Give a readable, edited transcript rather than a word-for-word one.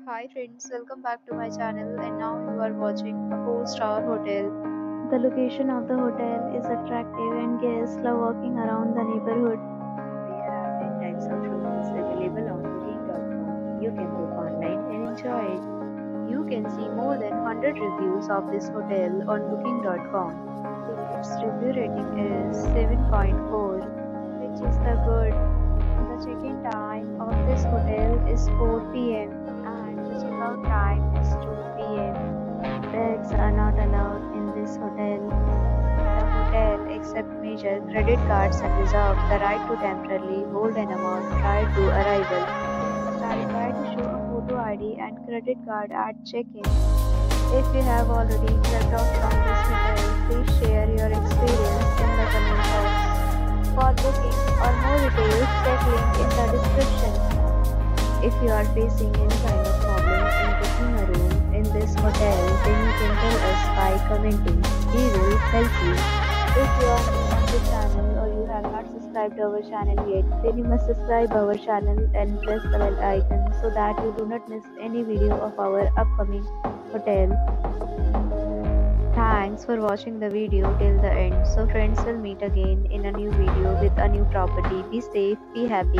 Hi friends, welcome back to my channel and now you are watching a 4-star hotel. The location of the hotel is attractive and guests love walking around the neighborhood. There are 10 types of rooms available on booking.com. You can book online and enjoy it. You can see more than 100 reviews of this hotel on booking.com. Its review rating is 7.4, which is the good. The check-in time of this hotel is 4 p.m. and the checkout time is 2 p.m. Pets are not allowed in this hotel. The hotel accepts major credit cards and reserves the right to temporarily hold an amount prior to arrival. Guests are required to show a photo ID and credit card at check-in. If you have already checked out from this hotel, please share your experience in the comment box. For booking or more details, check link in the description. If you are facing any kind of problem in booking a room in this hotel, then you can tell us by commenting. We will help you. If you are new on this channel or you have not subscribed our channel yet, then you must subscribe our channel and press the bell icon so that you do not miss any video of our upcoming hotel. Thanks for watching the video till the end. So friends, will meet again in a new video with a new property. Be safe, be happy.